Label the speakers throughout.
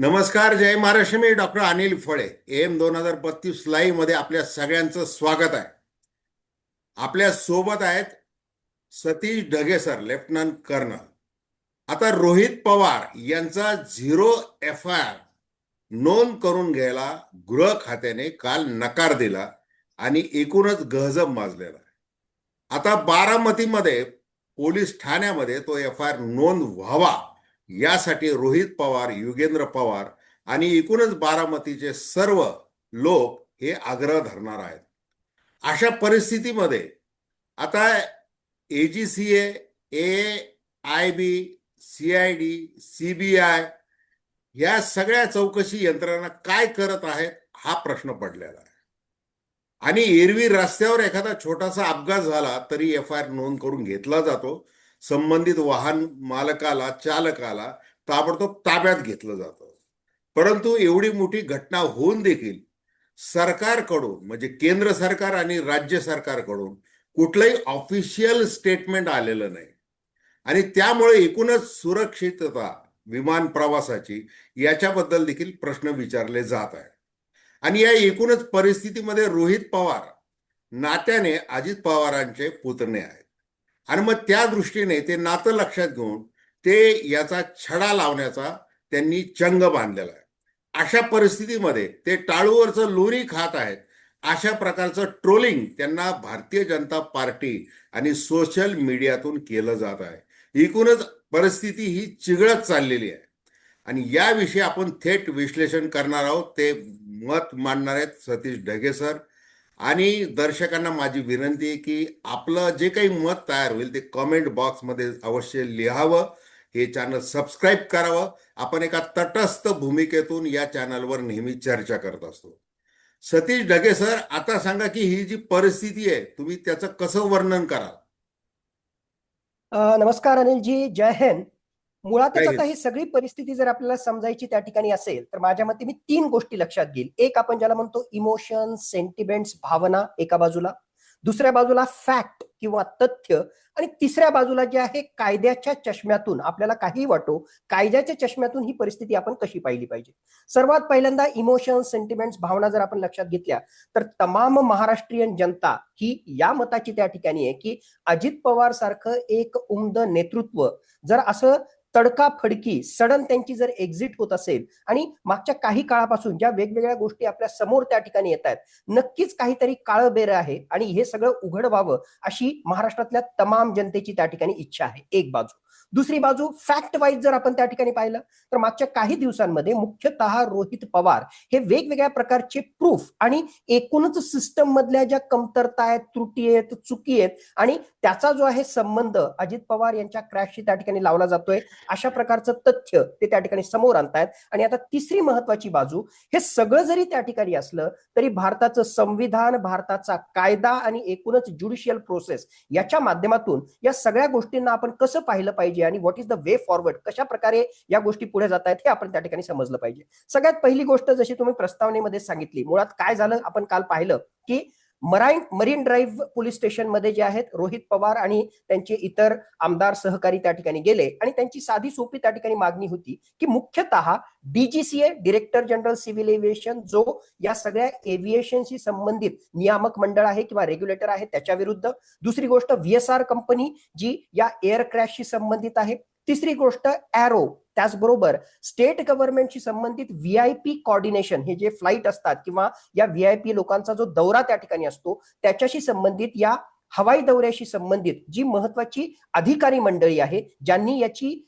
Speaker 1: नमस्कार, जय महाराष्ट्र. मी डॉक्टर अनिल फळे. M 2032 live मध्ये आपल्या सगळ्यांचं स्वागत आहे. आपल्या सोबत आहेत Satish Dhage sir, lieutenant colonel. आता रोहित पवार यांचा 0 FIR नोंद करून घ्यायला गृह खात्याने काल नकार दिला आणि एकूणच गहजब माजलेला आहे. आता बारामतीमध्ये पोलीस ठाण्यामध्ये तो FIR नोंद व्हावा यासाठी रोहित पवार, युगेंद्र पवार आणि एकूणच बारामतीचे सर्व लोक हे आग्रह धरणार आहेत. अशा परिस्थितीमध्ये आता AGCA, AIB, CID, CBI या सगळ्या चौकशी यंत्रणा काय करत आहेत हा प्रश्न पडलेला आहे. आणि एरवी रस्त्यावर एखादा छोटासा अपघात झाला तरी FIR नोंद करून घेतला जातो. संबंधित वाहन मालकाला, चालकाला ताबडतोब ताब्यात घेतलं जातं. परंतु एवढी मोठी घटना होऊन देखील सरकारकडून, म्हणजे केंद्र सरकार आणि राज्य सरकारकडून कुठलंही ऑफिशियल स्टेटमेंट आलेलं नाही. आणि त्यामुळे एकूणच सुरक्षितता विमान प्रवासाची याच्याबद्दल देखील प्रश्न विचारले जात आहे. आणि या एकूणच परिस्थितीमध्ये रोहित पवार नात्याने अजित पवारांचे पुतणे आहेत. आणि मग त्या दृष्टीने ते नातं लक्षात घेऊन ते याचा छडा लावण्याचा त्यांनी चंग बांधलेला आहे. अशा परिस्थितीमध्ये ते टाळूवरचं लोणी खात आहेत. अशा प्रकारचं ट्रोलिंग त्यांना भारतीय जनता पार्टी आणि सोशल मीडियातून केलं जात आहे. एकूणच परिस्थिती ही चिघळत चाललेली आहे. आणि याविषयी आपण थेट विश्लेषण करणार आहोत. ते मत मांडणार आहेत सतीश ढगे सर. आणि दर्शकांना माझी विनंती आहे की आपलं जे काही मत तयार होईल ते कमेंट बॉक्समध्ये अवश्य लिहावं. हे चॅनल सबस्क्राईब करावं. आपण एका तटस्थ भूमिकेतून या चॅनलवर नेहमी चर्चा करत असतो. सतीश ढगे सर, आता सांगा की ही जी परिस्थिती आहे तुम्ही त्याचं कसं वर्णन कराल?
Speaker 2: नमस्कार अनिलजी, जय हिंद. मुळातच
Speaker 1: जय
Speaker 2: आता
Speaker 1: हिंद.
Speaker 2: ही सगळी परिस्थिती जर आपल्याला समजायची त्या ठिकाणी असेल तर माझ्या मते मी 3 गोष्टी लक्षात घेईल. एक आपण ज्याला म्हणतो इमोशन, सेंटिमेंट्स, भावना एका बाजूला, दुसऱ्या बाजूला फॅक्ट किंवा तथ्य, आणि तिसऱ्या बाजूला जे आहे कायद्याच्या चष्म्यातून, आपल्याला काही वाटो कायद्याच्या चष्म्यातून ही परिस्थिती आपण कशी पाहिली पाहिजे. सर्वात पहिल्यांदा इमोशन, सेंटिमेंट्स, भावना जर आपण लक्षात घेतल्या तर तमाम महाराष्ट्रीयन जनता ही या मताची त्या ठिकाणी आहे की अजित पवार सारखं एक उमद नेतृत्व जर असं तडकाफडकी सडन त्यांची जर एक्झिट होत असेल आणि मागच्या काही काळापासून ज्या वेगवेगळ्या गोष्टी आपल्या समोर त्या ठिकाणी येत आहेत, नक्कीच काहीतरी काळं बेर आहे आणि हे सगळं उघड व्हावं अशी महाराष्ट्रातल्या तमाम जनतेची त्या ठिकाणी इच्छा आहे, एक बाजू. दुसरी बाजू फॅक्ट वाईज जर आपण त्या ठिकाणी पाहिलं तर मागच्या काही दिवसांमध्ये मुख्यतः रोहित पवार हे वेगवेगळ्या प्रकारचे प्रूफ आणि एकूणच सिस्टम मधल्या ज्या कमतरता आहेत, त्रुटी आहेत, चुकी आहेत आणि त्याचा जो आहे संबंध अजित पवार यांच्या क्रॅशशी त्या ठिकाणी लावला जातोय, अशा प्रकारचं तथ्य ते त्या ठिकाणी समोर आणतायत. आणि आता तिसरी महत्वाची बाजू, हे सगळं जरी त्या ठिकाणी असलं तरी भारताचं संविधान, भारताचा कायदा आणि एकूणच ज्युडिशियल प्रोसेस याच्या माध्यमातून या सगळ्या गोष्टींना आपण कसं पाहिलं पाहिजे आणि what is the way forward, कशा प्रकारे या गोष्टी पुढे जात आहेत हे आपण त्या ठिकाणी समजलं पाहिजे. सगळ्यात पहिली गोष्ट, जशी तुम्ही प्रस्तावनेमध्ये सांगितली, मुळात काय झालं आपण काल पाहिलं की मरीन ड्राईव्ह पोलीस स्टेशन मध्ये जे आहेत रोहित पवार आणि त्यांचे इतर आमदार सहकारी त्या ठिकाणी गेले आणि त्यांची साधी सोपी त्या ठिकाणी मागणी होती की मुख्यतः DGCA, director general civil aviation, जो या सगळ्या एव्हिएशनशी संबंधित नियामक मंडळ आहे किंवा रेग्युलेटर आहे त्याच्या विरुद्ध. दुसरी गोष्ट VSR कंपनी जी या एअर क्रॅशशी संबंधित आहे. तिसरी गोष्ट एरो, त्याचबरोबर स्टेट गव्हर्नमेंटशी संबंधित VIP कॉर्डिनेशन, हे जे फ्लाईट असतात किंवा या VIP लोकांचा जो दौरा त्या ठिकाणी असतो त्याच्याशी संबंधित, या हवाई दौऱ्याशी संबंधित जी महत्वाची अधिकारी मंडळी आहे ज्यांनी याची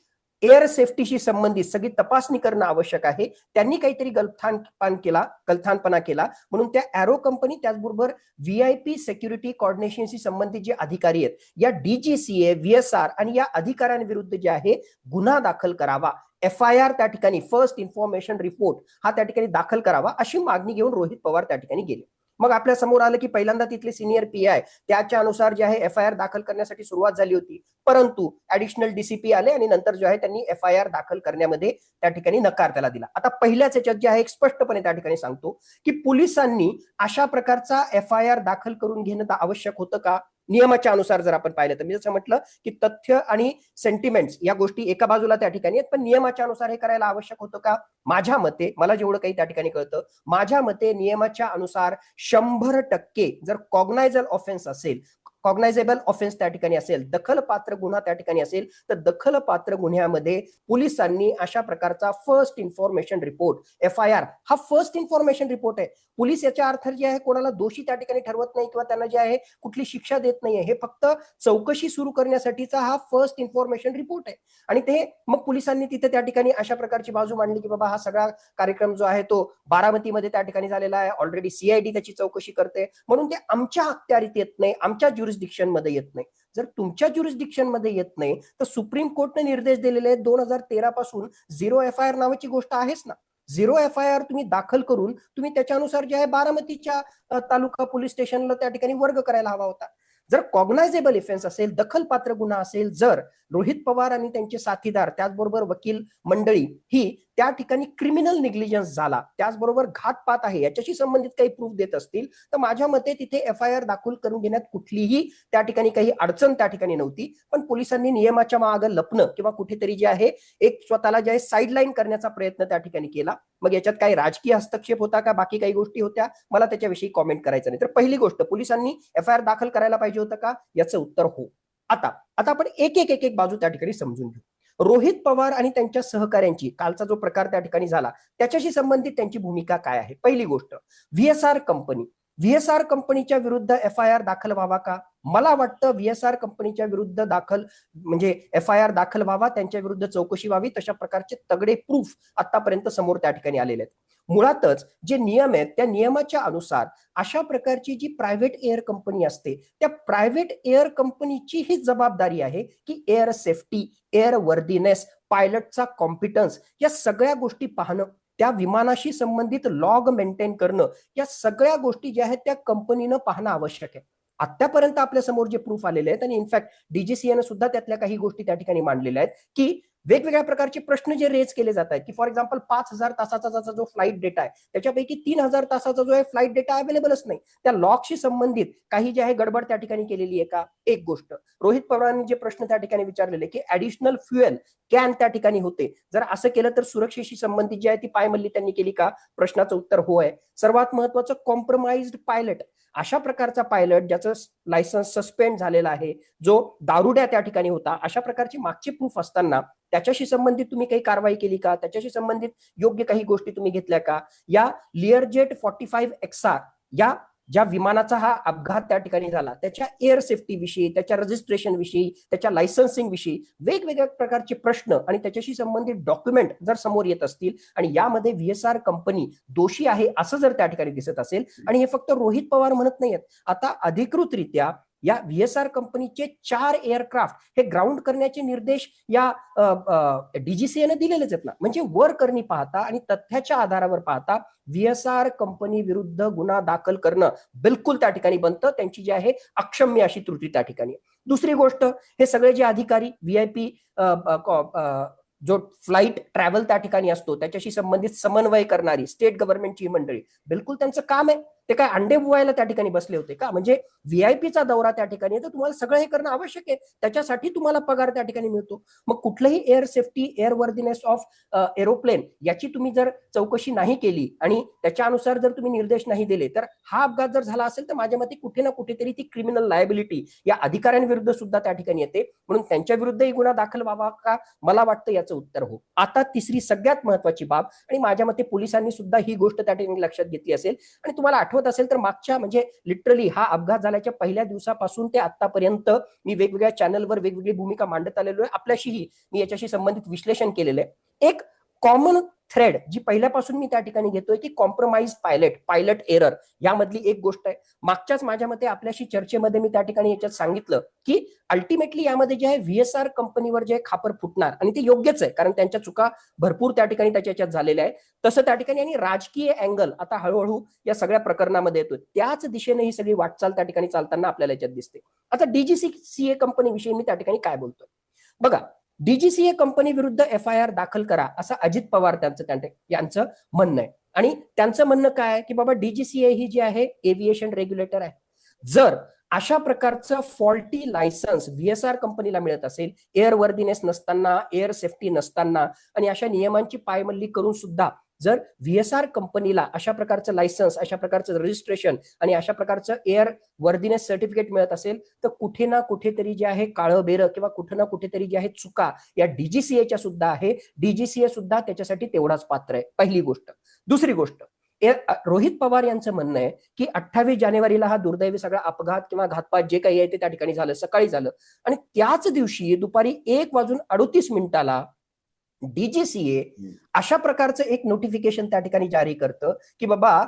Speaker 2: एअर सेफ्टीशी संबंधित सगळी तपासणी करणं आवश्यक आहे, त्यांनी काहीतरी गलथानपणा केला म्हणून त्या एरो कंपनी, त्याचबरोबर VIP सिक्युरिटी कॉर्डिनेशनशी संबंधित जे अधिकारी आहेत या DGCA, VSR आणि या अधिकाऱ्यांविरुद्ध जे आहे गुन्हा दाखल करावा, FIR त्या ठिकाणी फर्स्ट इन्फॉर्मेशन रिपोर्ट हा त्या ठिकाणी दाखल करावा, अशी मागणी घेऊन रोहित पवार त्या ठिकाणी गेले. मग आपल्या समोर आलं की पहिल्यांदा तिथले सिनियर PI त्याच्या अनुसार जे आहे FIR दाखल करण्यासाठी सुरुवात झाली होती, परंतु ऍडिशनल DCP आले आणि नंतर जो आहे त्यांनी FIR दाखल करण्यामध्ये त्या ठिकाणी नकार त्याला दिला. आता पहिल्याच याच्यात जे आहे स्पष्टपणे त्या ठिकाणी सांगतो की पोलिसांनी अशा प्रकारचा FIR दाखल करून घेणं आवश्यक होतं का? नियमाच्या अनुसार जर आपण पाहिलं तर मी जसं म्हटलं की तथ्य आणि सेंटिमेंट्स या गोष्टी एका बाजूला त्या ठिकाणी आहेत, पण नियमाच्या अनुसार हे करायला आवश्यक होतं का? माझ्या मते, मला जेवढं काही त्या ठिकाणी कळतं, माझ्या मते नियमाच्या अनुसार 100% जर कॉग्नायझल ऑफेन्स असेल, कॉग्नायझेबल ऑफेन्स त्या ठिकाणी असेल, दखलपात्र गुन्हा त्या ठिकाणी असेल, तर दखलपात्र गुन्ह्यामध्ये पोलिसांनी अशा प्रकारचा फर्स्ट इन्फॉर्मेशन रिपोर्ट, FIR हा फर्स्ट इन्फॉर्मेशन रिपोर्ट आहे. पोलीस याच्या अर्थ जे आहे कोणाला दोषी त्या ठिकाणी ठरवत नाही किंवा त्यांना जे आहे कुठली शिक्षा देत नाहीये, हे फक्त चौकशी सुरू करण्यासाठीचा हा फर्स्ट इन्फॉर्मेशन रिपोर्ट आहे. आणि ते मग पोलिसांनी तिथे त्या ठिकाणी अशा प्रकारची बाजू मांडली की बाबा हा सगळा कार्यक्रम जो आहे तो बारामतीमध्ये त्या ठिकाणी झालेला आहे, ऑलरेडी CID त्याची चौकशी करते, म्हणून ते आमच्या अखत्यारीत येत नाही, आमच्या ज्युरिस्डिक्शन मध्ये येत नाही. जर तुमच्या ज्युरिस्डिक्शन मध्ये येत नाही तर सुप्रीम कोर्टने निर्देश दिलेले आहेत 2013 पासून 0 FIR नावाची गोष्ट आहेच ना. 0 FIR तुम्ही दाखल करून तुम्ही त्याच्यानुसार जे आहे बारामतीच्या तालुका पोलीस स्टेशनला त्या ठिकाणी वर्ग करायला हवा होता. जर कॉग्नायझेबल ऑफेन्स असेल, दखलपात्र गुन्हा असेल, जर रोहित पवार आणि त्यांचे साथीदार त्याचबरोबर वकील मंडळी ही त्या ठिकाणी क्रिमिनल निग्लिजन्स झाला, त्याचबरोबर घातपात आहे याच्याशी संबंधित काही प्रूफ देत असतील, तर माझ्या मते तिथे FIR दाखल करून घेण्यात कुठलीही त्या ठिकाणी काही अडचण त्या ठिकाणी नव्हती. पण पोलिसांनी नियमाच्या मागे लपणं किंवा कुठेतरी जे आहे एक स्वतःला जे आहे साईडलाईन करण्याचा प्रयत्न त्या ठिकाणी केला. मग याच्यात काही राजकीय हस्तक्षेप होता का, बाकी काही गोष्टी होत्या, मला त्याच्याविषयी कॉमेंट करायचं नाही. तर पहिली गोष्ट, पोलिसांनी FIR दाखल करायला पाहिजे होतं का, याचं उत्तर हो. आता आपण एक बाजू त्या ठिकाणी समजून घेऊ. रोहित पवार आणि त्यांच्या सहकाऱ्यांची कालचा जो प्रकार त्या ठिकाणी झाला त्याच्याशी संबंधित त्यांची भूमिका काय आहे? पहिली गोष्ट, व्हीएसआर कंपनीच्या विरुद्ध FIR दाखल व्हावा का? मला वाटतं व्हीएसआर कंपनीच्या विरुद्ध दाखल म्हणजे FIR दाखल व्हावा, त्यांच्या विरुद्ध चौकशी व्हावी, तशा प्रकारचे तगडे प्रूफ आतापर्यंत समोर त्या ठिकाणी आलेले आहेत. मुळातच जे नियम आहेत त्या नियमाच्या अनुसार अशा प्रकारची जी प्रायव्हेट एअर कंपनी असते त्या प्रायव्हेट एअर कंपनीची ही जबाबदारी आहे की एअर सेफ्टी, एअर वर्दीनेस, पायलटचा कॉम्पिटन्स या सगळ्या गोष्टी पाहणं, त्या विमानाशी संबंधित लॉग मेंटेन करणं, या सगळ्या गोष्टी ज्या आहेत त्या कंपनीनं पाहणं आवश्यक आहे. आतापर्यंत आपल्या समोर जे प्रूफ आलेले आहेत आणि इनफॅक्ट DGCA सुद्धा त्यातल्या काही गोष्टी त्या ठिकाणी मांडलेल्या आहेत की वेगवेगळ्या प्रकारचे प्रश्न जे रेज केले जात आहेत की फॉर एक्झाम्पल 5,000 तासाचा जो फ्लाईट डेटा आहे त्याच्यापैकी 3,000 तासाचा जो आहे फ्लाईट डेटा अवेलेबलच नाही. त्या लॉगशी संबंधित काही जे आहे गडबड त्या ठिकाणी केलेली आहे का? एक गोष्ट. रोहित पवारांनी जे प्रश्न त्या ठिकाणी विचारलेले की ऍडिशनल फ्युएल कॅन त्या ठिकाणी होते, जर असं केलं तर सुरक्षेशी संबंधित जी आहे ती पायमल्ली त्यांनी केली का? प्रश्नाचं उत्तर हो आहे. सर्वात महत्वाचं, कॉम्प्रोमाइज्ड पायलट, अशा प्रकारचा पायलट ज्याचं लायसन्स सस्पेंड झालेला आहे, जो दारुड्या त्या ठिकाणी होता, अशा प्रकारची मागचे प्रूफ असताना त्याच्याशी संबंधित तुम्ही काही कारवाई केली का? त्याच्याशी संबंधित योग्य काही गोष्टी तुम्ही घेतल्या का? या लिअरजेट 45 XR या ज्या विमानाचा हा अपघात त्या ठिकाणी झाला त्याच्या एअर सेफ्टी विषयी, त्याच्या रजिस्ट्रेशन विषयी, त्याच्या लायसन्सिंग विषयी वेगवेगळ्या प्रकारचे प्रश्न आणि त्याच्याशी संबंधित डॉक्युमेंट जर समोर येत असतील आणि यामध्ये व्हीएसआर कंपनी दोषी आहे असं जर त्या ठिकाणी दिसत असेल, आणि हे फक्त रोहित पवार म्हणत नाहीयेत, आता अधिकृतरित्या या व्हीएसआर कंपनीचे 4 एअरक्राफ्ट हे ग्राउंड करण्याचे निर्देश या DGCA दिलेलेच आहेत ना. म्हणजे वर करणी पाहता आणि तथ्याच्या आधारावर पाहता व्हीएसआर कंपनी विरुद्ध गुन्हा दाखल करणं बिलकुल त्या ठिकाणी बनतं. त्यांची जी आहे अक्षम्य अशी त्रुटी त्या ठिकाणी. दुसरी गोष्ट, हे सगळे जे अधिकारी VIP जो फ्लाईट ट्रॅव्हल त्या ठिकाणी असतो त्याच्याशी संबंधित समन्वय करणारी स्टेट गव्हर्नमेंटची मंडळी, बिलकुल त्यांचं काम आहे. ते काय अंडे बुवायला त्या ठिकाणी बसले होते का? म्हणजे VIPचा दौरा त्या ठिकाणी तर तुम्हाला सगळं हे करणं आवश्यक आहे, त्याच्यासाठी तुम्हाला पगार त्या ठिकाणी मिळतो. मग कुठलंही air safety, air worthiness of aeroplane याची तुम्ही जर चौकशी नाही केली आणि त्याच्या अनुसार जर तुम्ही निर्देश नाही दिले, तर हा अपघात जर झाला असेल तर माझ्या मते कुठे ना कुठेतरी ती क्रिमिनल लायबिलिटी या अधिकाऱ्यांविरुद्ध सुद्धा त्या ठिकाणी येते. म्हणून त्यांच्या विरुद्धही गुन्हा दाखल व्हावा का? मला वाटतं याचं उत्तर हो. आता तिसरी सगळ्यात महत्वाची बाब, आणि माझ्या मते पोलिसांनी सुद्धा ही गोष्ट त्या ठिकाणी लक्षात घेतली असेल, आणि तुम्हाला आठवत असेल तर मागच्या म्हणजे लिटरली हा अपघात झाल्याच्या पहिल्या दिवसापासून ते आतापर्यंत मी वेगवेगळ्या चॅनलवर वेगवेगळी भूमिका मांडत आलेलो आहे. आपल्याशीही मी याच्याशी संबंधित विश्लेषण केलेलं आहे. एक कॉमन थ्रेड जी पहिल्यापासून मी त्या ठिकाणी घेतोय की कॉम्प्रोमाइज पायलट एरर यामधली एक गोष्ट आहे. मागच्याच माझ्या मते आपल्याशी चर्चेमध्ये मी त्या ठिकाणी याच्यात सांगितलं की अल्टिमेटली यामध्ये जे आहे व्हीएसआर कंपनीवर जे खापर फुटणार, आणि ते योग्यच आहे कारण त्यांच्या चुका भरपूर त्या ठिकाणी त्याच्या याच्यात झालेल्या आहे. तसं त्या ठिकाणी आणि राजकीय अँगल आता हळूहळू या सगळ्या प्रकरणामध्ये येतोय, त्याच दिशेने ही सगळी वाटचाल त्या ठिकाणी चालताना आपल्याला याच्यात दिसते. आता DGCA कंपनी विषयी मी त्या ठिकाणी काय बोलतोय बघा. DGCA कंपनी विरुद्ध FIR दाखल करा असं अजित पवार यांचं म्हणणं आहे. आणि त्यांचं म्हणणं काय की बाबा DGCA ही जी आहे एव्हिएशन रेग्युलेटर आहे. जर अशा प्रकारचं फॉल्टी लायसन्स व्हीएसआर कंपनीला मिळत असेल, एअर वर्दीनेस नसताना, एअर सेफ्टी नसताना आणि अशा नियमांची पायमल्ली करून सुद्धा जर व्हीएसआर कंपनीला अशा प्रकारचं लायसन्स, अशा प्रकारचं रजिस्ट्रेशन आणि अशा प्रकारचं एअर वर्दीनेस सर्टिफिकेट मिळत असेल, तर कुठे ना कुठेतरी जे आहे काळं बेरं किंवा कुठे ना कुठेतरी जे आहे चुका या डीजीसीएच्या सुद्धा आहे. डीजीसीए सुद्धा त्याच्यासाठी तेवढाच पात्र आहे. पहिली गोष्ट. दुसरी गोष्ट, रोहित पवार यांचं म्हणणं आहे की 28 जानेवारीला हा दुर्दैवी सगळा अपघात किंवा घातपात जे काही आहे ते त्या ठिकाणी झालं, सकाळी झालं आणि त्याच दिवशी दुपारी 1:38 डीजीसीए अशा प्रकारचं एक नोटिफिकेशन त्या ठिकाणी जारी करतं की बाबा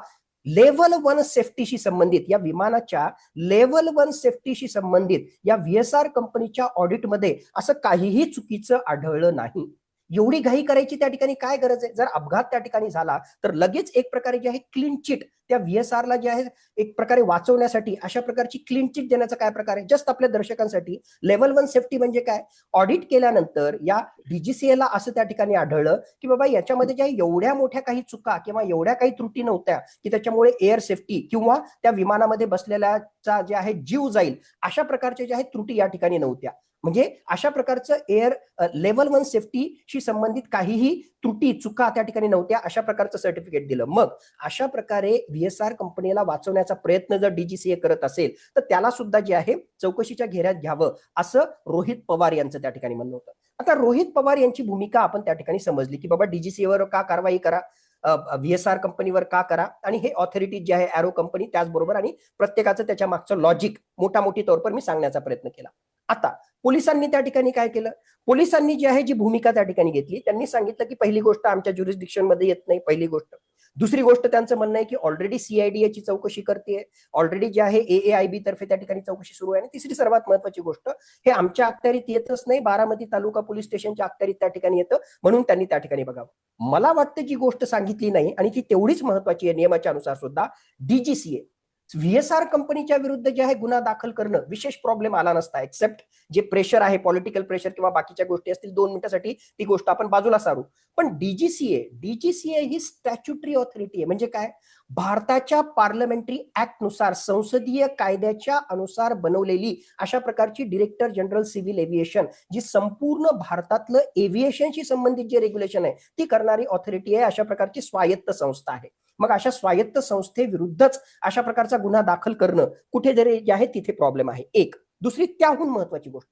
Speaker 2: लेव्हल 1 सेफ्टीशी संबंधित या विमानाच्या लेव्हल 1 सेफ्टीशी संबंधित या व्हीएसआर कंपनीच्या ऑडिटमध्ये असं काहीही चुकीचं आढळलं नाही. एवढी घाई करायची त्या ठिकाणी काय गरज आहे? जर अपघात त्या ठिकाणी झाला तर लगेच एक प्रकारे जे आहे क्लीन चिट त्या व्हीएसआरला जे आहे एक प्रकारे वाचवण्यासाठी अशा प्रकारची क्लीन चिट देण्याचा काय प्रकार आहे? जस्ट आपल्या दर्शकांसाठी लेव्हल 1 सेफ्टी म्हणजे काय? ऑडिट केल्यानंतर या डीजीसीएला असं त्या ठिकाणी आढळलं की बाबा याच्यामध्ये ज्या एवढ्या मोठ्या काही चुका किंवा एवढ्या काही त्रुटी नव्हत्या की त्याच्यामुळे एअर सेफ्टी किंवा त्या विमानामध्ये बसलेल्याचा जे आहे जीव जाईल अशा प्रकारच्या ज्या आहेत त्रुटी या ठिकाणी नव्हत्या. म्हणजे अशा प्रकारचं एअर लेव्हल 1 सेफ्टीशी संबंधित काहीही त्रुटी चुका त्या ठिकाणी नव्हत्या अशा प्रकारचं सर्टिफिकेट दिलं. मग अशा प्रकारे व्हीएसआर कंपनीला वाचवण्याचा प्रयत्न जर डीजीसीए करत असेल तर त्याला सुद्धा जे आहे चौकशीच्या घेऱ्यात घ्यावं असं रोहित पवार यांचं त्या ठिकाणी म्हणणं होतं. आता रोहित पवार यांची भूमिका आपण त्या ठिकाणी समजली की बाबा डीजीसीएवर का कारवाई करा, व्हीएसआर कंपनीवर का करा आणि हे ऑथॉरिटी जे आहे एरो कंपनी त्याचबरोबर आणि प्रत्येकाचं त्याच्या मागचं लॉजिक मोठी तौरपर मी सांगण्याचा प्रयत्न केला. आता पोलिसांनी त्या ठिकाणी काय केलं? पोलिसांनी जी आहे जी भूमिका त्या ठिकाणी घेतली त्यांनी सांगितलं की पहिली गोष्ट आमच्या ज्युरिस्डिक्शन मध्ये येत नाही, पहिली गोष्ट. दुसरी गोष्ट त्यांचं म्हणणं आहे की ऑलरेडी सीआयडी याची चौकशी करते, ऑलरेडी जे आहे एएआयबी तर्फे त्या ठिकाणी चौकशी सुरू आहे. आणि तिसरी सर्वात महत्वाची गोष्ट, हे आमच्या अखत्यारीत येतच नाही, बारामती तालुका पोलीस स्टेशनच्या अखत्यारीत त्या ठिकाणी येतं म्हणून त्यांनी त्या ठिकाणी बघावं. मला वाटतं जी गोष्ट सांगितली नाही आणि ती तेवढीच महत्वाची आहे नियमाच्या अनुसार सुद्धा, डीजीसीए व्हीएसआर कंपनीच्या विरुद्ध जे आहे गुन्हा दाखल करणं विशेष प्रॉब्लेम आला नसता, एक्सेप्ट जे प्रेशर आहे पॉलिटिकल प्रेशर किंवा बाकीच्या गोष्टी असतील 2 मिनिटासाठी ती गोष्ट आपण बाजूला सारू. पण डीजीसीए ही स्टॅच्युटरी ऑथॉरिटी आहे. म्हणजे काय? भारताच्या पार्लमेंटरी ऍक्ट नुसार संसदीय कायद्याच्या अनुसार बनवलेली अशा प्रकारची डायरेक्टर जनरल सिव्हिल एव्हिएशन जी संपूर्ण भारतातलं एव्हिएशनशी संबंधित जे रेग्युलेशन आहे ती करणारी ऑथॉरिटी आहे. अशा प्रकारची स्वायत्त संस्था आहे. मग अशा स्वायत्त संस्थेविरुद्धच अशा प्रकारचा गुन्हा दाखल करणं कुठे जरी जे आहे तिथे प्रॉब्लेम आहे. एक. दुसरी त्याहून महत्वाची गोष्ट,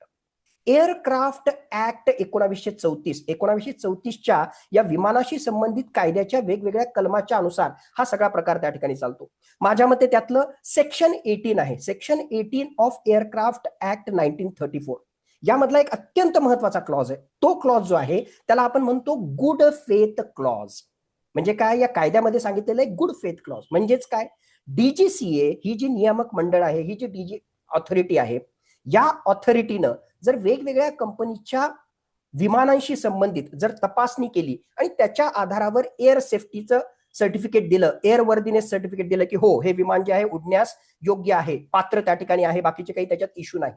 Speaker 2: एअरक्राफ्ट ऍक्ट 1934च्या या विमानाशी संबंधित कायद्याच्या वेगवेगळ्या कलमाच्या अनुसार हा सगळा प्रकार त्या ठिकाणी चालतो. माझ्या मते त्यातलं सेक्शन 18 आहे, सेक्शन 18 ऑफ एअरक्राफ्ट ऍक्ट 1934. यामधला एक अत्यंत महत्वाचा क्लॉज आहे. तो क्लॉज जो आहे त्याला आपण म्हणतो गुड फेथ क्लॉज. म्हणजे काय? या कायद्यामध्ये सांगितलेलं आहे गुड फेथ क्लॉज. म्हणजेच काय? डीजीसीए ही जी नियामक मंडळ आहे, ही जी डीजी ऑथॉरिटी आहे, या ऑथॉरिटीनं जर वेगवेगळ्या कंपनीच्या विमानांशी संबंधित जर तपासणी केली आणि त्याच्या आधारावर एअर सेफ्टीचं सर्टिफिकेट दिलं, एअर वर्दीनेस सर्टिफिकेट दिलं की हो हे विमान जे आहे उडण्यास योग्य आहे, पात्र त्या ठिकाणी आहे, बाकीचे काही त्याच्यात इश्यू नाही.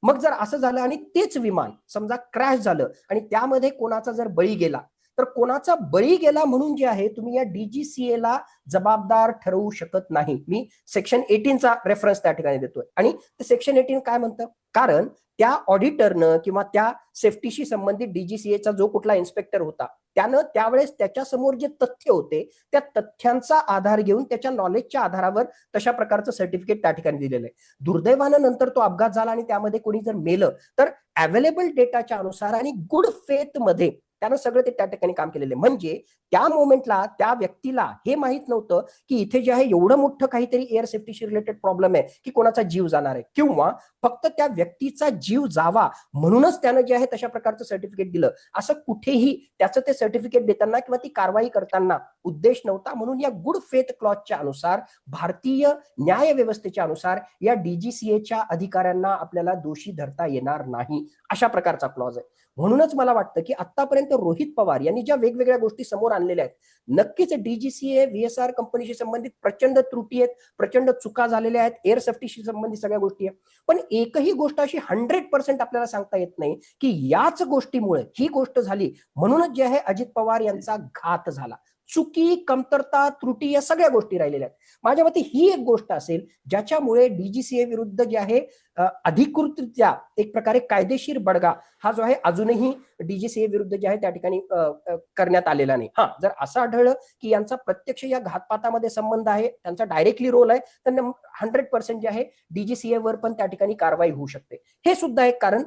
Speaker 2: मग जर असं झालं आणि तेच विमान समजा क्रॅश झालं आणि त्यामध्ये कोणाचा जर बळी गेला, तर कोणाचा बळी गेला म्हणून जे आहे तुम्ही या डीजीसीएला जबाबदार ठरवू शकत नाही. मी सेक्शन 18चा रेफरन्स त्या ठिकाणी देतोय. आणि सेक्शन 18 काय म्हणतं? कारण त्या ऑडिटरनं किंवा त्या सेफ्टीशी संबंधित डीजीसीएचा जो कुठला इन्स्पेक्टर होता त्यानं त्यावेळेस त्याच्या समोर जे तथ्य होते त्या तथ्यांचा आधार घेऊन त्याच्या नॉलेजच्या आधारावर तशा प्रकारचं सर्टिफिकेट त्या ठिकाणी दिलेलं आहे. दुर्दैवानं नंतर तो अपघात झाला आणि त्यामध्ये कोणी जर मेलं तर अवेलेबल डेटाच्या अनुसार आणि गुड फेथ मध्ये त्यानं सगळं ते त्या ठिकाणी काम केलेलं आहे. म्हणजे त्या मोमेंटला त्या व्यक्तीला हे माहित नव्हतं की इथे जे आहे एवढं मोठं काहीतरी एअर सेफ्टीशी रिलेटेड प्रॉब्लेम आहे की कोणाचा जीव जाणार आहे, किंवा फक्त त्या व्यक्तीचा जीव जावा म्हणूनच त्यानं जे आहे तशा प्रकारचं सर्टिफिकेट दिलं, असं कुठेही त्याचं ते सर्टिफिकेट देताना किंवा ती कारवाई करताना उद्देश नव्हता. म्हणून या गुड फेथ क्लॉजच्या अनुसार, भारतीय न्याय व्यवस्थेच्या अनुसार या डीजीसीएच्या अधिकाऱ्यांना आपल्याला दोषी धरता येणार नाही अशा प्रकारचा क्लॉज आहे. म्हणूनच मला वाटतं की आतापर्यंत रोहित पवार यांनी ज्या वेगवेगळ्या गोष्टी समोर आणलेल्या आहेत, नक्कीच डीजीसीए व्हीएसआर कंपनीशी संबंधित प्रचंड त्रुटी आहेत, प्रचंड चुका झालेल्या आहेत, एअर सेफ्टीशी संबंधित सगळ्या गोष्टी आहेत. पण एकही गोष्ट अशी 100% आपल्याला सांगता येत नाही की याच गोष्टीमुळे ही गोष्ट झाली म्हणूनच जे आहे अजित पवार यांचा घात झाला. चुकी, कमतरता, त्रुटी या सगळ्या गोष्टी राहिलेल्या आहेत. माझ्या मते ही एक गोष्ट असेल ज्याच्यामुळे डीजीसीए विरुद्ध जे आहे अधिकृतरित्या एक प्रकारे कायदेशीर बडगा हा जो आहे अजूनही डीजीसीए विरुद्ध जे आहे त्या ठिकाणी करण्यात आलेला नाही. हा, जर असं आढळलं की यांचा प्रत्यक्ष या घातपातामध्ये संबंध आहे, त्यांचा डायरेक्टली रोल आहे, तर 100% जे आहे डीजीसीए वर पण त्या ठिकाणी कारवाई होऊ शकते. हे सुद्धा एक कारण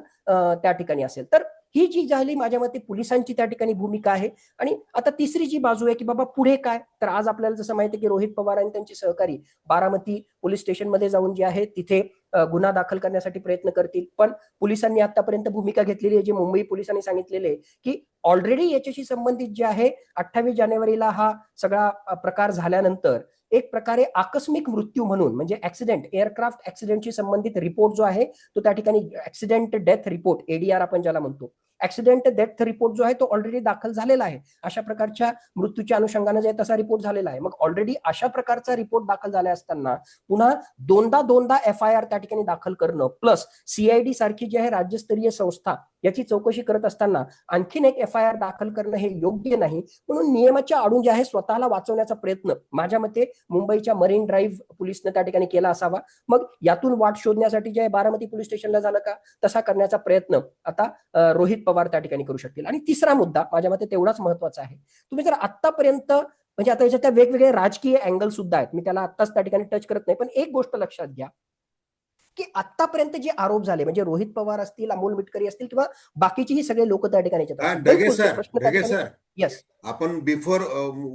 Speaker 2: त्या ठिकाणी असेल. तर ही जी झाली माझ्या मते पोलिसांची त्या ठिकाणी भूमिका आहे. आणि आता तिसरी जी बाजू आहे की बाबा पुढे काय, तर आज आपल्याला जसं माहिती आहे की रोहित पवार आणि त्यांचे सहकारी बारामती पोलीस स्टेशनमध्ये जाऊन जे आहे तिथे गुन्हा दाखल करण्यासाठी प्रयत्न करतील. पण पोलिसांनी आतापर्यंत भूमिका घेतलेली आहे, जी मुंबई पोलिसांनी सांगितलेले आहे की ऑलरेडी याच्याशी संबंधित जे आहे 28 जानेवारीला हा सगळा प्रकार झाल्यानंतर एक प्रकारे आकस्मिक मृत्यू म्हणून, म्हणजे ऍक्सिडेंट, एअरक्राफ्ट ऍक्सिडेंटशी संबंधित रिपोर्ट जो आहे तो त्या ठिकाणी ऍक्सिडेंट डेथ रिपोर्ट, एडीआर आपण ज्याला म्हणतो, ऍक्सिडेंट डेथ रिपोर्ट जो आहे तो ऑलरेडी दाखल झालेला आहे. अशा प्रकारच्या मृत्यूच्या अनुषंगाने जे तसा रिपोर्ट झालेला आहे. मग ऑलरेडी अशा प्रकारचा रिपोर्ट दाखल झाला असताना पुन्हा दोनदा FIR त्या ठिकाणी दाखल करणं, प्लस CID सारखी जी आहे राज्यस्तरीय संस्था याची चौकशी करत असताना आणखीन एक FIR दाखल करणं हे योग्य नाही. म्हणून नियमाच्या आडून जे आहे स्वतःला वाचवण्याचा प्रयत्न माझ्या मते मुंबईच्या मरीन ड्राईव्ह पोलिसने त्या ठिकाणी केला असावा. मग यातून वाट शोधण्यासाठी जे आहे बारामती पोलीस स्टेशनला झालं का, तसा करण्याचा प्रयत्न आता रोहित पवार त्या ठिकाणी करू शकतील. आणि तिसरा मुद्दा माझ्या मते तेवढाच महत्वाचा आहे. तुम्ही जर आतापर्यंत, म्हणजे आता याच्यात त्या वेगवेगळे राजकीय अँगल सुद्धा आहेत, मी त्याला आत्ताच त्या ठिकाणी टच करत नाही, पण एक गोष्ट लक्षात घ्या की आतापर्यंत जे आरोप झाले, म्हणजे रोहित पवार असतील, अमोल मिटकरी असतील किंवा बाकीचेही सगळे लोक त्या ठिकाणी
Speaker 1: ढगे
Speaker 2: बिलकुल ते
Speaker 1: सर,
Speaker 2: प्रश्न त्या
Speaker 1: ढगे
Speaker 2: ठिकाणी.
Speaker 1: Sir,
Speaker 2: yes.
Speaker 1: आपण बिफोर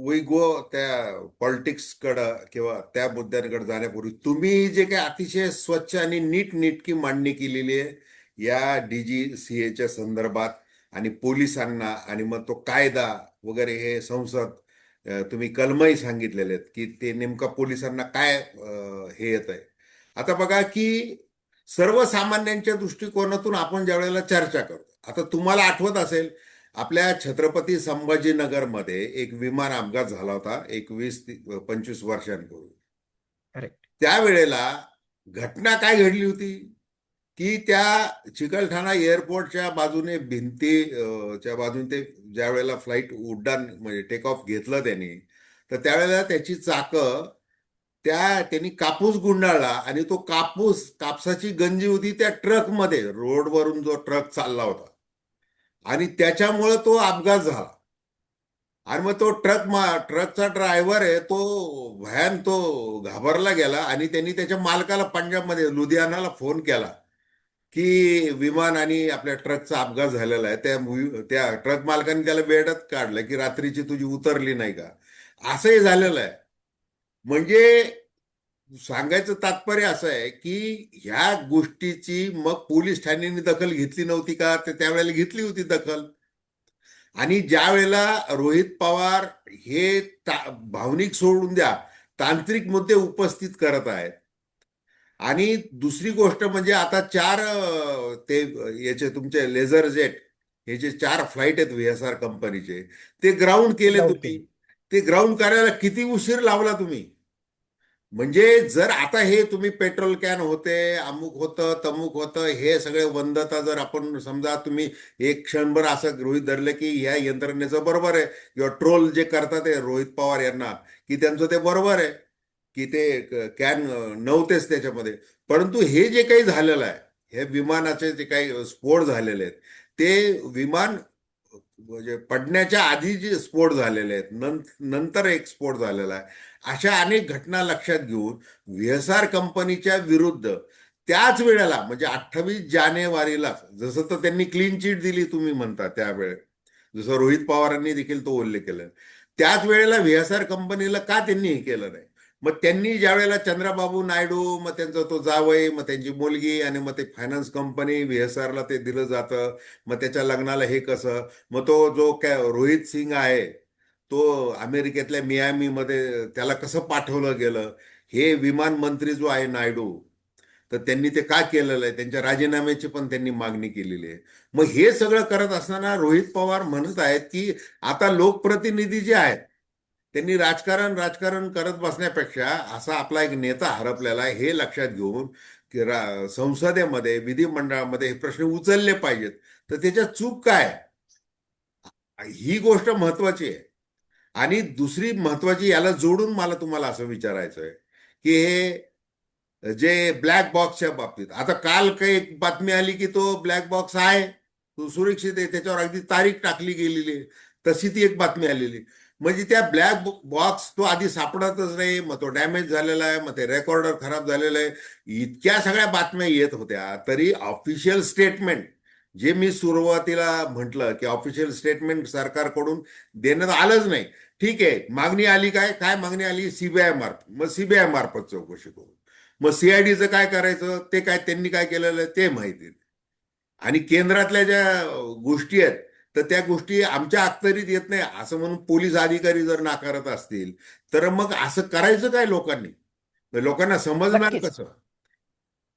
Speaker 1: वी गो त्या पॉलिटिक्सकडं किंवा त्या मुद्द्यांकडे जाण्यापूर्वी तुम्ही जे काही अतिशय स्वच्छ आणि नीटनेटकी मांडणी केलेली आहे या DGCAच्या संदर्भात आणि पोलिसांना, आणि मग तो कायदा वगैरे, हे संसद, तुम्ही कलमही सांगितलेले आहेत की ते नेमका पोलिसांना काय हे येत आहे. आता बघा की सर्वसामान्यांच्या दृष्टिकोनातून आपण ज्या वेळेला चर्चा करतो, आता तुम्हाला आठवत असेल आपल्या छत्रपती संभाजीनगरमध्ये एक विमान अपघात झाला होता एक 20-25 वर्षांपूर्वी.
Speaker 2: करेक्ट.
Speaker 1: त्यावेळेला घटना काय घडली होती की त्या चिकलठाणा एअरपोर्टच्या बाजूने च्या बाजूने ते ज्या वेळेला फ्लाईट उड्डाण म्हणजे टेक ऑफ घेतलं त्यांनी, तर त्यावेळेला त्याची चाकं त्यांनी कापूस गुंडाळला आणि तो कापसाची गंजी होती त्या ट्रकमध्ये, रोडवरून जो ट्रक चालला होता, आणि त्याच्यामुळं तो अपघात झाला. आणि मग तो ट्रकचा ड्रायव्हर आहे तो भयान तो घाबरला गेला आणि त्यांनी त्याच्या मालकाला पंजाबमध्ये लुधियानाला फोन केला की विमान आणि आपल्या ट्रकचा अपघात झालेला आहे. त्या ट्रक मालकाने त्याला बेडत काढलं की रात्रीची तुझी उतरली नाही का, असंही झालेलं आहे. म्हणजे सांगायचं तात्पर्य असं आहे की ह्या गोष्टीची मग पोलीस ठाण्यांनी दखल घेतली नव्हती का, तर त्यावेळेला घेतली होती दखल. आणि ज्या वेळेला रोहित पवार हे भावनिक सोडून द्या, तांत्रिक मुद्दे उपस्थित करत आहेत. आणि दुसरी गोष्ट म्हणजे आता ते याचे तुमचे लेझर जेट, हे जे 4 फ्लाईट आहेत VSR कंपनीचे, ते ग्राउंड केले
Speaker 2: ग्राउंड
Speaker 1: तुम्ही.
Speaker 2: केली.
Speaker 1: ते ग्राउंड करायला किती उशीर लावला तुम्ही. म्हणजे जर आता हे तुम्ही पेट्रोल कॅन होते, अमुक होतं, तमुक होतं, हे सगळे वंदता जर आपण समजा तुम्ही एक क्षणभर असं गृहीत धरलं की ह्या यंत्रणेचं बरोबर आहे किंवा ट्रोल जे करतात ते रोहित पवार यांना, की त्यांचं ते बरोबर आहे की ते कॅन नव्हतेच त्याच्यामध्ये. परंतु हे जे काही झालेलं आहे, हे विमानाचे जे काही स्फोट झालेले आहेत, ते विमान म्हणजे पडण्याच्या आधी जे स्फोट झालेले आहेत, नंतर एक स्फोट झालेला आहे, अशा अनेक घटना लक्षात घेऊन VSR कंपनीच्या विरुद्ध त्याच वेळेला म्हणजे 28 जानेवारीला जसं तर त्यांनी क्लीन चिट दिली तुम्ही म्हणता त्यावेळे, जसं रोहित पवारांनी देखील तो उल्लेख केला, त्याच वेळेला VSR कंपनीला का त्यांनी हे केलं नाही. मग त्यांनी ज्या वेळेला चंद्राबाबू नायडू, मग त्यांचा तो जावई, मग त्यांची मुलगी, आणि मग ते फायनान्स कंपनी VSRला ते दिलं जातं, मग त्याच्या लग्नाला हे कसं, मग तो जो काय रोहित सिंग आहे तो अमेरिकेतल्या मियामीमध्ये त्याला कसं पाठवलं गेलं, हे विमान मंत्री जो आहे नायडू, तर त्यांनी ते का केलेलं आहे, त्यांच्या राजीनाम्याची पण त्यांनी मागणी केलेली आहे. मग हे सगळं करत असताना रोहित पवार म्हणत आहेत की आता लोकप्रतिनिधी जे आहेत त्यांनी राजकारण राजकारण करत बसण्यापेक्षा असा आपला एक नेता हरपलेला आहे हे लक्षात घेऊन की संसदेमध्ये, विधिमंडळामध्ये हे प्रश्न उचलले पाहिजेत. तर त्याच्यात चूक काय, ही गोष्ट महत्वाची आहे. आणि दुसरी महत्वाची याला जोडून मला तुम्हाला असं विचारायचं आहे की हे जे ब्लॅक बॉक्सच्या बाबतीत आता काल काही एक बातमी आली की तो ब्लॅक बॉक्स आहे, तो सुरक्षित आहे, त्याच्यावर अगदी तारीख टाकली गेलेली आहे, तशी ती एक बातमी आलेली. म्हणजे त्या ब्लॅक बॉक्स तो आधी सापडतच नाही, मग तो डॅमेज झालेला आहे, मग ते रेकॉर्डर खराब झालेलं आहे, इतक्या सगळ्या बातम्या येत होत्या. तरी ऑफिशियल स्टेटमेंट जे मी सुरुवातीला म्हटलं की ऑफिशियल स्टेटमेंट सरकारकडून देण्यात आलंच नाही. ठीक आहे, मागणी आली, काय काय मागणी आली, सीबीआय मार्फत, मग सीबीआय मार्फत चौकशी करू. मग सीआयडीचं काय करायचं, ते काय त्यांनी काय केलेलं आहे ते माहिती नाही. आणि केंद्रातल्या ज्या गोष्टी आहेत तर त्या गोष्टी आमच्या अखत्यारीत येत नाही असं म्हणून पोलीस अधिकारी जर नाकारत असतील तर मग असं करायचं काय लोकांनी? लोकांना समजणार
Speaker 2: नक्कीच.
Speaker 1: कसं?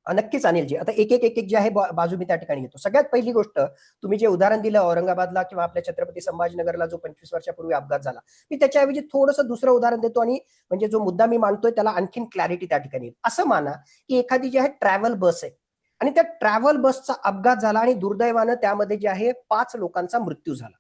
Speaker 2: नक्कीच अनिलजी, आता एक एक एक एक जे आहे बाजू मी त्या ठिकाणी घेतो. सगळ्यात पहिली गोष्ट, तुम्ही जे उदाहरण दिलं औरंगाबादला किंवा आपल्या छत्रपती संभाजीनगरला जो 25 वर्षापूर्वी अपघात झाला, मी त्याच्याऐवजी थोडंसं दुसरं उदाहरण देतो आणि म्हणजे जो मुद्दा मी मांडतोय त्याला आणखीन क्लॅरिटी त्या ठिकाणी येईल. असं माना की एखादी जी आहे ट्रॅव्हल बस आहे आणि त्या ट्रॅव्हल बसचा अपघात झाला आणि दुर्दैवानं त्यामध्ये जे आहे 5 लोकांचा मृत्यू झाला.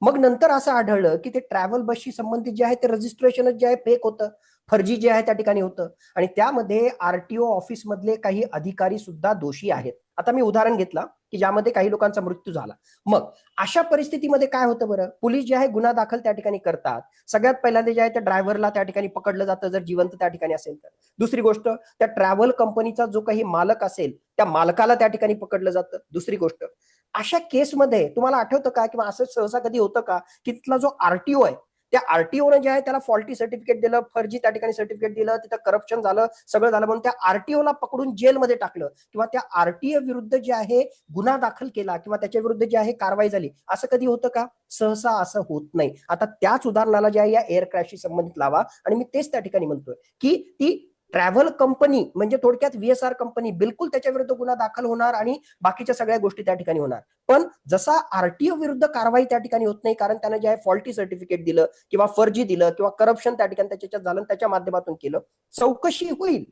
Speaker 2: मग नंतर असं आढळलं की ते ट्रॅव्हल बसशी संबंधित जे आहे ते रजिस्ट्रेशनच जे आहे फेक होतं, फर्जी जे आहे त्या ठिकाणी होतं आणि त्यामध्ये आरटीओ ऑफिस मधले काही अधिकारी सुद्धा दोषी आहेत. आता मी उदाहरण घेतलं की ज्यामध्ये काही लोकांचा मृत्यू झाला. मग अशा परिस्थितीमध्ये काय होतं बरं, पोलीस जे आहे गुन्हा दाखल त्या ठिकाणी करतात. सगळ्यात पहिल्यांदा जे आहे त्या ड्रायव्हरला त्या ठिकाणी पकडलं जातं जर जिवंत त्या ठिकाणी असेल तर. दुसरी गोष्ट, त्या ट्रॅव्हल कंपनीचा जो काही मालक असेल त्या मालकाला त्या ठिकाणी पकडलं जातं. दुसरी गोष्ट, अशा केसमध्ये तुम्हाला आठवतं का किंवा असं सहसा कधी होतं का की तिथला जो आरटीओ आहे त्या आरटीओने जे आहे त्याला फॉल्टी सर्टिफिकेट दिलं, फर्जी त्या ठिकाणी सर्टिफिकेट दिलं, तिथं करप्शन झालं, सगळं झालं म्हणून त्या आरटीओला पकडून जेलमध्ये टाकलं किंवा त्या आरटीओ विरुद्ध जे आहे गुन्हा दाखल केला किंवा त्याच्या विरुद्ध जे आहे कारवाई झाली, असं कधी होतं का? सहसा असं होत नाही. आता त्याच उदाहरणाला जे आहे या एअर क्रॅशशी संबंधित लावा आणि मी तेच त्या ठिकाणी म्हणतोय की ती ट्रॅव्हल कंपनी म्हणजे थोडक्यात व्हीएसआर कंपनी, बिलकुल त्याच्या विरुद्ध गुन्हा दाखल होणार आणि बाकीच्या सगळ्या गोष्टी त्या ठिकाणी होणार. पण जसा आरटीओ विरुद्ध कारवाई त्या ठिकाणी होत नाही कारण त्यानं जे आहे फॉल्टी सर्टिफिकेट दिलं किंवा फर्जी दिलं किंवा करप्शन त्या ठिकाणी त्याच्यात झालं त्याच्या माध्यमातून केलं, चौकशी होईल,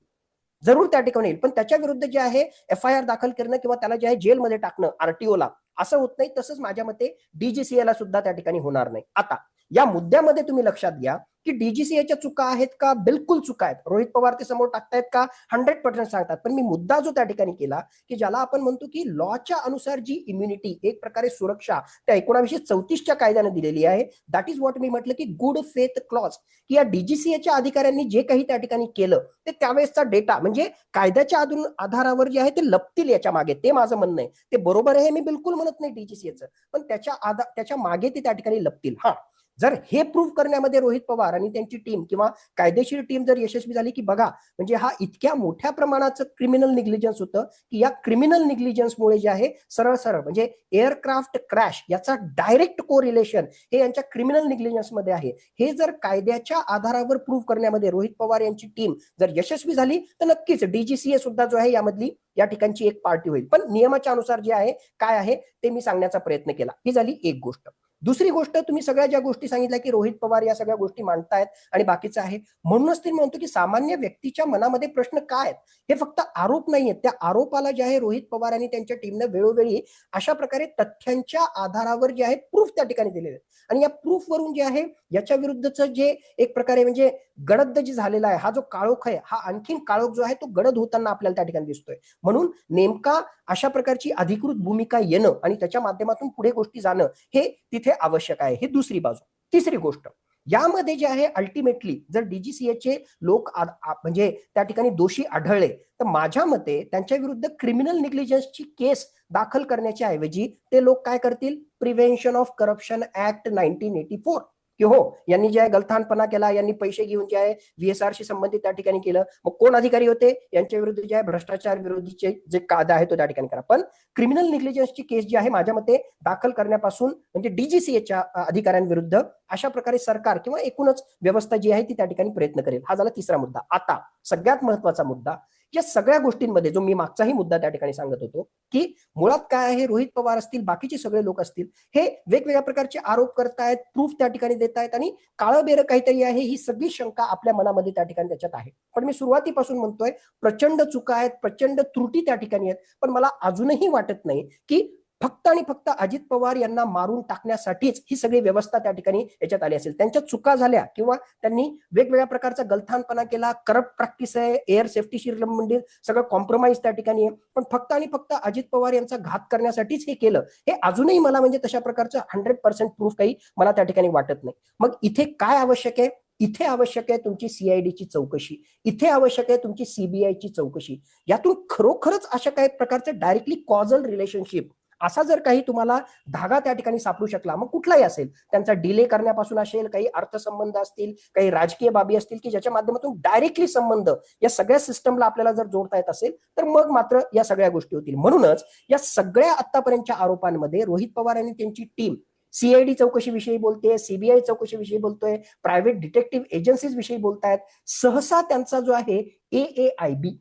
Speaker 2: जरूर त्या ठिकाणी येईल, पण त्याच्या विरुद्ध जे आहे एफ आय आर दाखल करणं किंवा त्याला जे आहे जेलमध्ये टाकणं आरटीओला, असं होत नाही. तसंच माझ्या मते डीजीसीएला सुद्धा त्या ठिकाणी होणार नाही. आता या मुद्द्यामध्ये तुम्ही लक्षात घ्या की डीजीसीएच्या चुका आहेत का? बिलकुल चुका आहेत. रोहित पवार ते समोर टाकतायत का? 100% सांगतात. पण मी मुद्दा जो त्या ठिकाणी केला की ज्याला आपण म्हणतो की लॉच्या अनुसार जी इम्युनिटी, एक प्रकारे सुरक्षा त्या 1934च्या कायद्याने दिलेली आहे, दॅट इज व्हॉट मी म्हटलं की गुड फेथ क्लॉज, की या डीजीसीएच्या अधिकाऱ्यांनी जे काही त्या ठिकाणी केलं ते त्यावेळेसचा डेटा म्हणजे कायद्याच्या आधारावर जे आहे ते लपतील याच्या मागे, ते माझं म्हणणं आहे. ते बरोबर आहे मी बिलकुल म्हणत नाही डीजीसीएचं, पण त्याच्या मागे ते त्या ठिकाणी लपतील. हा, जर हे प्रूव्ह करण्यामध्ये रोहित पवार आणि त्यांची टीम किंवा कायदेशीर टीम जर यशस्वी झाली की बघा म्हणजे हा इतक्या मोठ्या प्रमाणाचं क्रिमिनल निग्लिजन्स होतं की या क्रिमिनल निग्लिजन्समुळे जे आहे सरळ सरळ म्हणजे एअरक्राफ्ट क्रॅश याचा डायरेक्ट कोरिलेशन हे यांच्या क्रिमिनल निग्लिजन्समध्ये आहे, हे जर कायद्याच्या आधारावर प्रूव्ह करण्यामध्ये रोहित पवार यांची टीम जर यशस्वी झाली तर नक्कीच डीजीसीए सुद्धा जो आहे यामधली या ठिकाणची एक पार्टी होईल. पण नियमाच्या अनुसार जे आहे काय आहे ते मी सांगण्याचा प्रयत्न केला. ही झाली एक गोष्ट. दुसरी गोष्ट, तुम्ही सगळ्या ज्या गोष्टी सांगितल्या की रोहित पवार या सगळ्या गोष्टी मांडतायत आणि बाकीचं आहे, म्हणूनच ते म्हणतो की सामान्य व्यक्तीच्या मनामध्ये प्रश्न काय आहेत, हे फक्त आरोप नाहीयेत. त्या आरोपाला जे आहे रोहित पवार आणि त्यांच्या टीमने वेळोवेळी अशा प्रकारे तथ्यांच्या आधारावर जे आहे प्रूफ त्या ठिकाणी दिलेले आहेत आणि या प्रूफ वरून जे आहे याच्या विरुद्धचं जे एक प्रकारे म्हणजे गडद जे झालेला आहे, हा जो काळोख आहे हा आणखीन काळोख जो आहे तो गडद होताना आपल्याला त्या ठिकाणी दिसतोय. म्हणून नेमका अशा प्रकारची अधिकृत भूमिका येणं आणि त्याच्या माध्यमातून पुढे गोष्टी जाणं हे तिथे आवश्यक आहे. ही दुसरी बाजू. तिसरी गोष्ट, यामध्ये जे आहे अल्टिमेटली जर डीजीसीएचे लोक म्हणजे त्या ठिकाणी दोषी आढळले तर माझ्या मते त्यांच्या विरुद्ध क्रिमिनल निग्लिजन्सची केस दाखल करण्याच्या ऐवजी ते लोक काय करतील, प्रिव्हेन्शन ऑफ करप्शन ऍक्ट 1984 की हो यांनी जे आहे गलथानपणा केला, यांनी पैसे घेऊन जे आहे व्हीएसआरशी संबंधित त्या ठिकाणी केलं, मग कोण अधिकारी होते यांच्या विरुद्ध जे आहे भ्रष्टाचार विरोधीचे जे कायदा आहे तो त्या ठिकाणी करा. पण क्रिमिनल निग्लिजन्सची केस जी आहे माझ्या मते दाखल करण्यापासून म्हणजे डीजीसीएच्या अधिकाऱ्यांविरुद्ध अशा प्रकारे सरकार किंवा एकूणच व्यवस्था जी आहे ती त्या ठिकाणी प्रयत्न करेल. हा झाला तिसरा मुद्दा. आता सगळ्यात महत्वाचा मुद्दा, या सगळ्या गोष्टींमध्ये जो मी मागचाही मुद्दा त्या ठिकाणी सांगत होतो की मुळात काय आहे, रोहित पवार असतील बाकीचे सगळे लोक असतील हे वेगवेगळ्या प्रकारचे आरोप करतायत, प्रूफ त्या ठिकाणी देत आहेत आणि काळं बेरं काहीतरी आहे, ही सगळी शंका आपल्या मनामध्ये त्या ठिकाणी त्याच्यात आहे. पण मी सुरुवातीपासून म्हणतोय प्रचंड चुका आहेत, प्रचंड त्रुटी त्या ठिकाणी आहेत, पण मला अजूनही वाटत नाही की फक्त आणि फक्त अजित पवार यांना मारून टाकण्यासाठीच ही सगळी व्यवस्था त्या ठिकाणी याच्यात आली असेल. त्यांच्या चुका झाल्या किंवा त्यांनी वेगवेगळ्या प्रकारचा गलथानपणा केला, करप्ट प्रॅक्टिस आहे, एअर सेफ्टीशी म्हणजे सगळं कॉम्प्रोमाइज त्या ठिकाणी आहे, पण फक्त आणि फक्त अजित पवार यांचा घात करण्यासाठीच हे केलं, हे अजूनही मला म्हणजे तशा प्रकारचं 100% प्रूफ काही मला त्या ठिकाणी वाटत नाही. मग इथे काय आवश्यक आहे? इथे आवश्यक आहे तुमची सीआयडीची चौकशी, इथे आवश्यक आहे तुमची सीबीआयची चौकशी. यातून खरोखरच अशा काही प्रकारचं डायरेक्टली कॉझल रिलेशनशिप असा जर काही तुम्हाला धागा त्या ठिकाणी सापडू शकला, मग कुठलाही असेल, त्यांचा डिले करण्यापासून असेल, काही अर्थसंबंध असतील, काही राजकीय बाबी असतील की ज्याच्या माध्यमातून डायरेक्टली संबंध या सगळ्या सिस्टमला आपल्याला जर जोडता येत असेल, तर मग मात्र या सगळ्या गोष्टी होतील. म्हणूनच या सगळ्या आतापर्यंतच्या आरोपांमध्ये रोहित पवार आणि त्यांची टीम सीआयडी चौकशीविषयी बोलते, सीबीआय चौकशीविषयी बोलतोय, प्रायव्हेट डिटेक्टिव्ह एजन्सीज विषयी बोलतायत. सहसा त्यांचा जो आहे AAIB,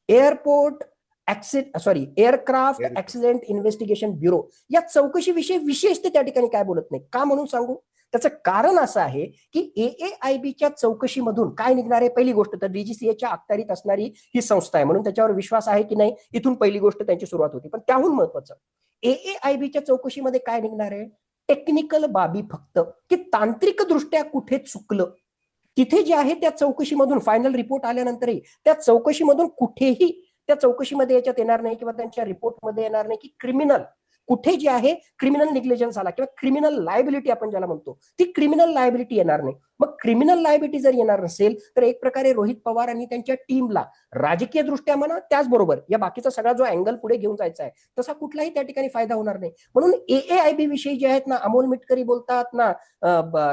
Speaker 2: airport aircraft accident investigation bureau, या चौकशीविषयी विशेष ते त्या ठिकाणी काय बोलत नाही. का म्हणून सांगू? त्याचं कारण असं आहे की AAIBच्या चौकशीमधून काय निघणार आहे? पहिली गोष्ट तर DGCAच्या अखत्यारीत असणारी ही संस्था आहे, म्हणून त्याच्यावर विश्वास आहे की नाही, इथून पहिली गोष्ट त्यांची सुरुवात होती. पण त्याहून महत्वाचं, AAIBच्या चौकशीमध्ये काय निघणार आहे? टेक्निकल बाबी फक्त, की तांत्रिकदृष्ट्या कुठे चुकलं. तिथे जे आहे त्या चौकशीमधून फायनल रिपोर्ट आल्यानंतरही त्या चौकशीमधून कुठेही त्या चौकशीमध्ये याच्यात येणार नाही किंवा त्यांच्या रिपोर्टमध्ये येणार नाही की क्रिमिनल कुठे जे आहे क्रिमिनल निग्लिजन्स आला किंवा क्रिमिनल लायबिलिटी आपण ज्याला म्हणतो, ती क्रिमिनल लायबिलिटी येणार नाही. मग क्रिमिनल लायबिलिटी जर येणार नसेल तर एक प्रकारे रोहित पवार आणि त्यांच्या टीमला राजकीय दृष्ट्या म्हणा, त्याचबरोबर या बाकीचा सगळा जो अँगल पुढे घेऊन जायचा आहे तसा कुठलाही त्या ठिकाणी फायदा होणार नाही. म्हणून AAIB विषयी जे आहेत ना, अमोल मिटकरी बोलतात ना,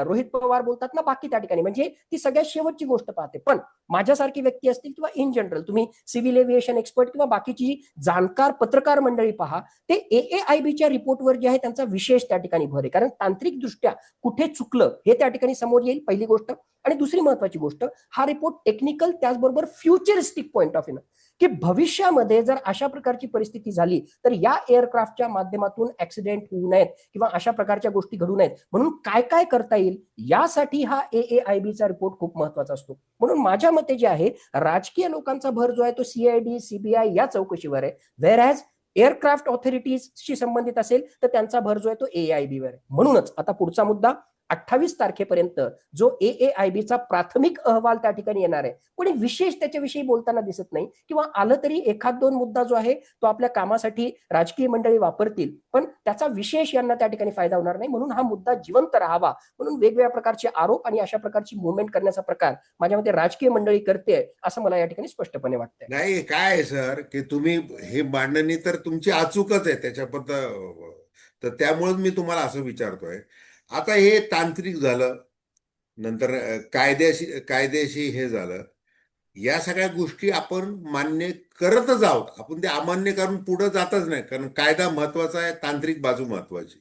Speaker 2: रोहित पवार बोलतात ना, बाकी त्या ठिकाणी म्हणजे ती सगळ्यात शेवटची गोष्ट पाहते. पण माझ्यासारखी व्यक्ती असतील किंवा इन जनरल तुम्ही सिव्हिल एव्हिएशन एक्सपर्ट किंवा बाकीची जाणकार पत्रकार मंडळी पहा, ते AAIBच्या रिपोर्टवर जे आहे त्यांचा विशेष त्या ठिकाणी भर आहे. कारण तांत्रिक दृष्ट्या कुठे चुकलं हे त्या ठिकाणी समोर येईल, पहिली गोष्ट. आणि दुसरी महत्वाची गोष्ट, हा रिपोर्ट टेक्निकल त्याचबरोबर फ्युचरिस्टिक पॉइंट ऑफ व्ह्यू, की भविष्यामध्ये जर अशा प्रकारची परिस्थिती झाली तर या एअरक्राफ्टच्या माध्यमातून ऍक्सिडेंट होऊ नयेत किंवा अशा प्रकारच्या गोष्टी घडू नयेत, म्हणून काय काय करता येईल यासाठी हा AAIBचा रिपोर्ट खूप महत्वाचा असतो. म्हणून माझ्या मते जे आहे, राजकीय लोकांचा भर जो आहे तो CID CBI या चौकशीवर आहे, व्हेअर ॲज एअरक्राफ्ट ऑथॉरिटीजशी संबंधित असेल तर त्यांचा भर जो आहे तो AAIB वर आहे. म्हणूनच आता पुढचा मुद्दा, 28 तारखेपर्यंत जो AAIBचा प्राथमिक अहवाल त्या ठिकाणी येणार आहे, पण विशेष त्याच्याविषयी बोलताना दिसत नाही, किंवा आलं तरी एखाद दोन मुद्दा जो आहे तो आपल्या कामासाठी राजकीय मंडळी वापरतील, पण त्याचा विशेष यांना त्या ठिकाणी फायदा होणार नाही. म्हणून हा मुद्दा जिवंत राहावा म्हणून वेगवेगळ्या प्रकारचे आरोप आणि अशा प्रकारची मुवमेंट करण्याचा प्रकार माझ्या मते राजकीय मंडळी करते असं मला या ठिकाणी स्पष्टपणे वाटतंय.
Speaker 1: नाही, काय आहे सर, की तुम्ही हे मांडणी तर तुमची अचूकच आहे त्याच्याबद्दल, तर त्यामुळे मी तुम्हाला असं विचारतोय. आता हे तांत्रिक झालं, नंतर कायद्याशी हे झालं, या सगळ्या गोष्टी आपण मान्य करतच आहोत. आपण ते अमान्य करून पुढे जातच नाही, कारण कायदा महत्वाचा आहे, तांत्रिक बाजू महत्वाची.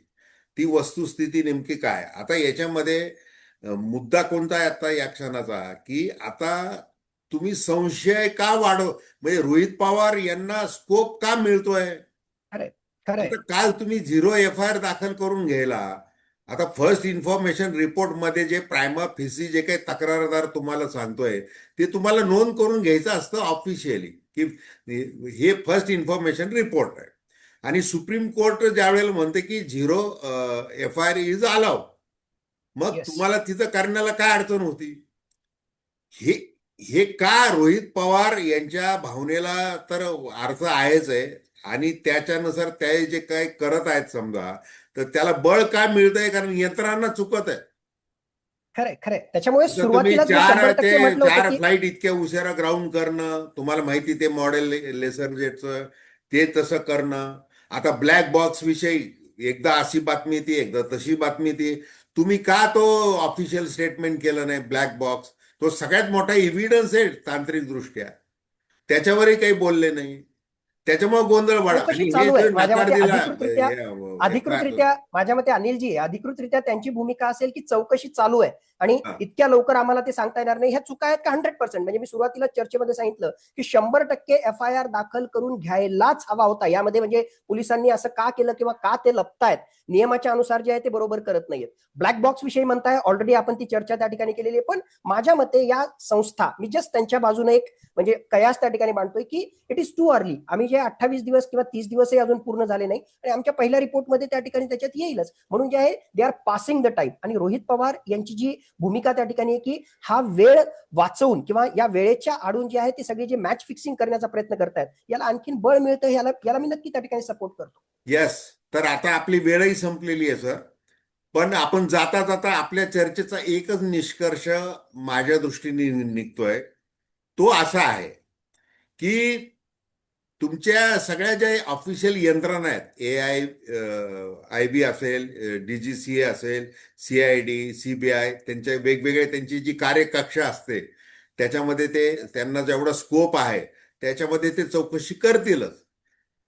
Speaker 1: ती वस्तुस्थिती नेमकी काय आता याच्यामध्ये मुद्दा कोणता आहे आता या क्षणाचा, की आता तुम्ही संशय का म्हणजे रोहित पवार यांना स्कोप का मिळतोय?
Speaker 2: खरंय.
Speaker 1: आता काल तुम्ही 0 FIR दाखल करून घ्यायला, आता फर्स्ट इन्फॉर्मेशन रिपोर्ट मध्ये जे प्रायमा फेसी जे काही तक्रारदार तुम्हाला सांगतोय ते तुम्हाला नोंद करून घ्यायचं असतं ऑफिशियली, की हे फर्स्ट इन्फॉर्मेशन रिपोर्ट आहे. आणि सुप्रीम कोर्ट ज्यावेळेला म्हणते की 0 FIR इज अलाउ, मग तुम्हाला तिथं करण्याला काय अडचण होती? हे हे का रोहित पवार यांच्या भावनेला तर अर्थ आहेच आहे, आणि त्याच्यानुसार ते जे काही करत आहेत समजा, तर त्याला बळ काय मिळतंय? कारण यंत्रणा चुकत आहे.
Speaker 2: खरंय. त्याच्यामुळे
Speaker 1: तुम्ही
Speaker 2: सुरुवातीला 100% म्हटलं होतं
Speaker 1: चार
Speaker 2: की
Speaker 1: फ्लाईट इतक्या उशिरा ग्राउंड करणं, तुम्हाला माहिती ते मॉडेल लेसर जेटचं ते तसं करणं. आता ब्लॅक बॉक्स विषयी एकदा अशी बातमी ती, एकदा तशी बातमी ती. तुम्ही का तो ऑफिशियल स्टेटमेंट केलं नाही? ब्लॅक बॉक्स तो सगळ्यात मोठा एव्हिडन्स आहे तांत्रिक दृष्ट्या, त्याच्यावरही काही बोलले नाही. त्याच्यामुळे गोंधळ वाढा.
Speaker 2: चौकशी
Speaker 1: आणि हे
Speaker 2: चालू आहे
Speaker 1: जो
Speaker 2: माझ्या
Speaker 1: नकार
Speaker 2: मते
Speaker 1: दिला
Speaker 2: अधिकृतरित्या माझ्या मते अनिलजी, अधिकृतरित्या त्यांची भूमिका असेल की चौकशी चालू आहे आणि इतक्या लवकर आम्हाला ते सांगता येणार नाही. ह्या चुका आहेत का 100%? म्हणजे मी सुरुवातीला चर्चेमध्ये सांगितलं की 100% FIR दाखल करून घ्यायलाच हवा होता. यामध्ये म्हणजे पोलिसांनी असं का केलं किंवा का ते लपतायत, नियमाच्या अनुसार जे आहे ते बरोबर करत नाहीयेत. ब्लॅक बॉक्स विषयी म्हणताय, ऑलरेडी आपण ती चर्चा त्या ठिकाणी केलेली आहे. पण माझ्या मते या संस्था, मी जस्ट त्यांच्या बाजूने एक म्हणजे कयास त्या ठिकाणी मांडतोय की इट इज टू अर्ली. आम्ही जे 28 दिवस किंवा 30 दिवसही अजून पूर्ण झाले नाही आणि आमच्या पहिल्या रिपोर्टमध्ये त्या ठिकाणी त्याच्यात येईलच. म्हणून जे आहे they are passing the time. आणि रोहित पवार यांची जी भूमिका त्या ठिकाणी आहे की हा वेळ वाचवून किंवा या वेळेच्या आडून जे आहे ते सगळे जे मॅच फिक्सिंग करण्याचा प्रयत्न करतायत याला आणखीन बळ मिळतं, याला मी नक्की त्या ठिकाणी सपोर्ट करतो.
Speaker 1: येस. तर आता आपली वेळही संपलेली आहे सर. पण आपण जाता जाता आपल्या चर्चेचा एकच निष्कर्ष माझ्या दृष्टीने निघतोय. तो असा आहे की तुमच्या सगळ्या ज्या ऑफिशियल यंत्रणा आहेत, IB असेल, DGCA असेल, CID, CBI, त्यांच्या वेगवेगळे त्यांची जी कार्यकक्षा असते त्याच्यामध्ये त्यांना जेवढा स्कोप आहे त्याच्यामध्ये ते चौकशी करतीलच.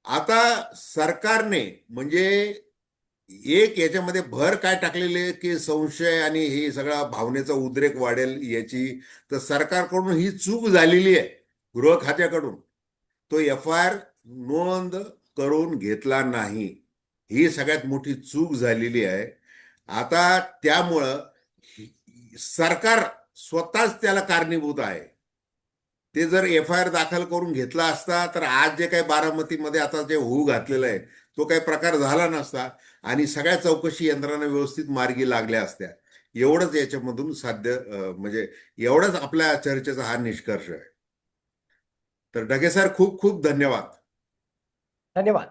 Speaker 1: आता सरकारने म्हणजे एक याच्यामध्ये भर काय टाकलेली आहे की संशय आणि हे सगळा भावनेचा उद्रेक वाढेल याची. तर सरकारकडून ही चूक झालेली आहे, गृह खात्याकडून. तो FIR नोंद करून घेतला नाही, ही सगळ्यात मोठी चूक झालेली आहे. आता त्यामुळं सरकार स्वतःच त्याला कारणीभूत आहे. ते जर FIR दाखल करून घेतला असता तर आज जे काही बारामतीमध्ये आता जे होऊ घातलेलं आहे तो काही प्रकार झाला नसता आणि सगळ्या चौकशी यंत्रणा व्यवस्थित मार्गी लागल्या असत्या. एवढंच याच्यामधून साध्य म्हणजे एवढंच आपल्या चर्चेचा हा निष्कर्ष आहे. तर ढगे सर, खूप खूप धन्यवाद.
Speaker 2: धन्यवाद.